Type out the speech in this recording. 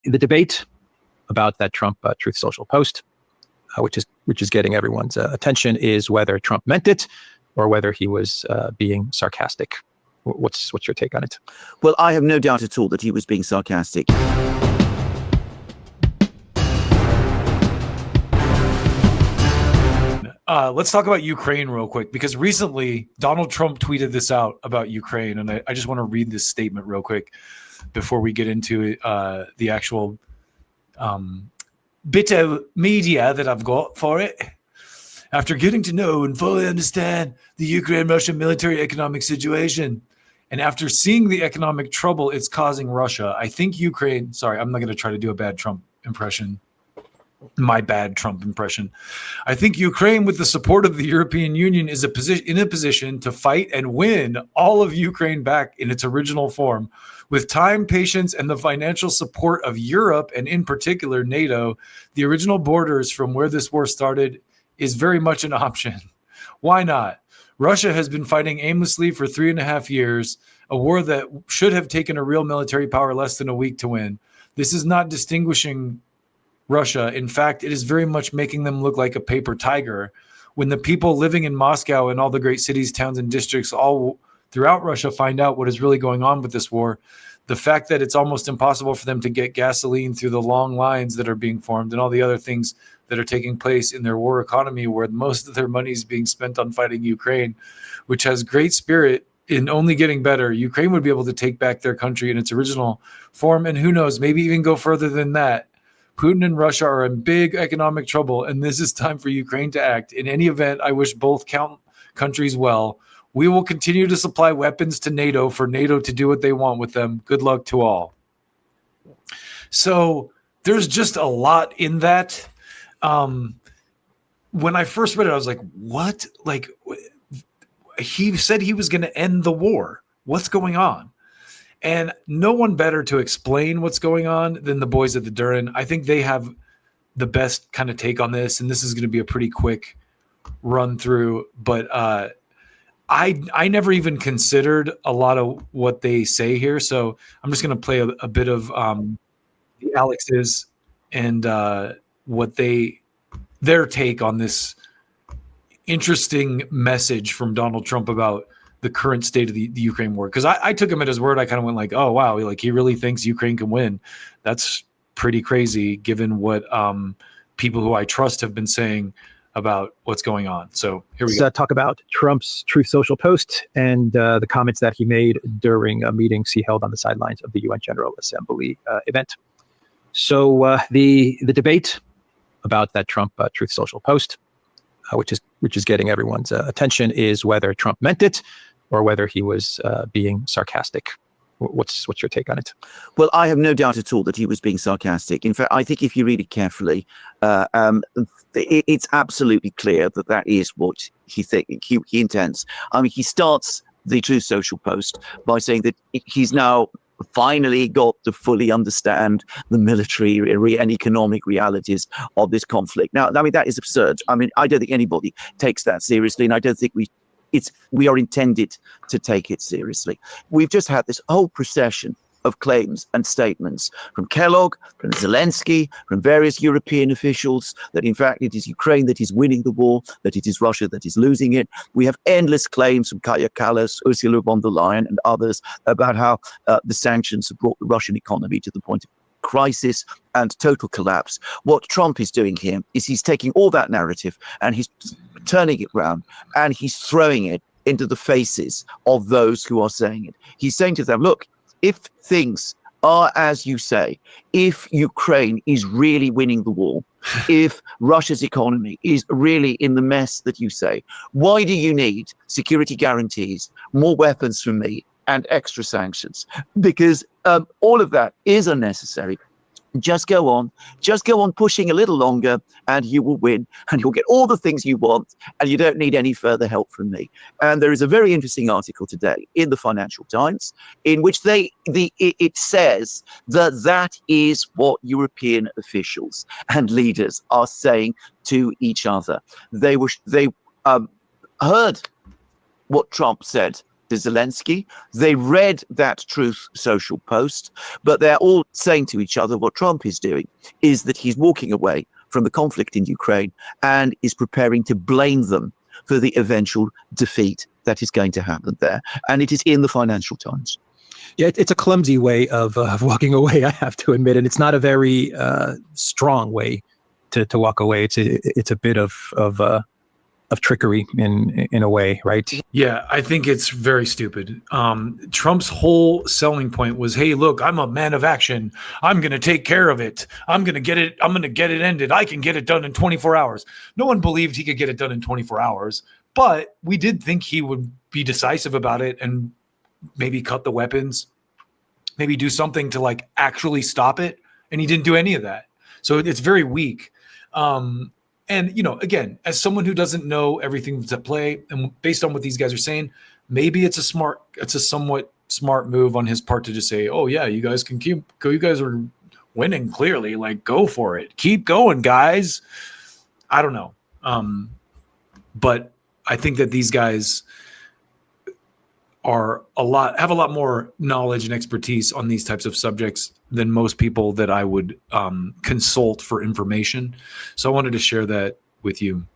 the debate about that Trump Truth Social post, which is getting everyone's attention, is whether Trump meant it or whether he was being sarcastic. What's your take on it? Well, I have no doubt at all that he was being sarcastic. Let's talk about Ukraine real quick, because recently Donald Trump tweeted this out about Ukraine, and I just want to read this statement real quick before we get into the actual bit of media that I've got for it. After getting to know and fully understand the Ukraine-Russian military economic situation, and after seeing the economic trouble it's causing Russia, I think Ukraine... Sorry, I'm not going to try to do a bad Trump impression. My bad Trump impression. I think Ukraine, with the support of the European Union, is in a position to fight and win all of Ukraine back in its original form. With time, patience, and the financial support of Europe, and in particular NATO, the original borders from where this war started is very much an option. Why not? Russia has been fighting aimlessly for 3.5 years, a war that should have taken a real military power less than a week to win. This is not distinguishing Russia. In fact, it is very much making them look like a paper tiger. When the people living in Moscow and all the great cities, towns, and districts all throughout Russia find out what is really going on with this war, the fact that it's almost impossible for them to get gasoline through the long lines that are being formed and all the other things that are taking place in their war economy, where most of their money is being spent on fighting Ukraine, which has great spirit in only getting better. Ukraine would be able to take back their country in its original form, and who knows, maybe even go further than that. Putin and Russia are in big economic trouble, and this is time for Ukraine to act. In any event, I wish both countries well. We will continue to supply weapons to NATO for NATO to do what they want with them. Good luck to all. So there's just a lot in that. When I first read it, I was like, what? Like, he said he was going to end the war. What's going on? And no one better to explain what's going on than the boys at the Durin. I think they have the best kind of take on this, and this is going to be a pretty quick run through. But I never even considered a lot of what they say here, so I'm just going to play a bit of the Alex's and what their take on this interesting message from Donald Trump about the current state of the Ukraine war. Because I took him at his word. I kind of went like, oh, wow, like he really thinks Ukraine can win. That's pretty crazy given what people who I trust have been saying about what's going on. So here we go. Let's talk about Trump's Truth Social post and the comments that he made during meetings he held on the sidelines of the UN General Assembly event. So the debate about that Trump Truth Social post, which is getting everyone's attention, is whether Trump meant it or whether he was being sarcastic. What's your take on it? Well, I have no doubt at all that he was being sarcastic. In fact, I think if you read it carefully, it's absolutely clear that is what he intends. I mean, he starts the Truth Social post by saying that he's now finally got to fully understand the military and economic realities of this conflict. Now, I mean, that is absurd. I mean, I don't think anybody takes that seriously, and I don't think we are intended to take it seriously. We've just had this whole procession of claims and statements from Kellogg, from Zelensky, from various European officials that in fact it is Ukraine that is winning the war, that it is Russia that is losing it. We have endless claims from Kaja Kallas, Ursula von der Leyen and others about how the sanctions have brought the Russian economy to the point of crisis and total collapse. What Trump is doing here is he's taking all that narrative and he's turning it around and he's throwing it into the faces of those who are saying it. He's saying to them, look, if things are as you say, if Ukraine is really winning the war, if Russia's economy is really in the mess that you say, why do you need security guarantees, more weapons from me, and extra sanctions? Because all of that is unnecessary. Just go on pushing a little longer and you will win and you'll get all the things you want and you don't need any further help from me. And there is a very interesting article today in the Financial Times in which it says that is what European officials and leaders are saying to each other. They heard what Trump said to Zelensky. They read that Truth Social post, but they're all saying to each other what Trump is doing is that he's walking away from the conflict in Ukraine and is preparing to blame them for the eventual defeat that is going to happen there. And it is in the Financial Times. Yeah, it's a clumsy way of walking away, I have to admit, and it's not a very strong way to walk away. It's a bit of trickery in a way, right? Yeah, I think it's very stupid. Trump's whole selling point was, "Hey, look, I'm a man of action. I'm going to take care of it. I'm going to get it ended. I can get it done in 24 hours." No one believed he could get it done in 24 hours, but we did think he would be decisive about it and maybe cut the weapons, maybe do something to like actually stop it. And he didn't do any of that. So it's very weak. And, you know, again, as someone who doesn't know everything that's at play, and based on what these guys are saying, maybe it's a somewhat smart move on his part to just say, "Oh yeah, you guys can go. You guys are winning clearly. Like, go for it. Keep going, guys." I don't know. But I think that these guys have a lot more knowledge and expertise on these types of subjects than most people that I would consult for information. So I wanted to share that with you.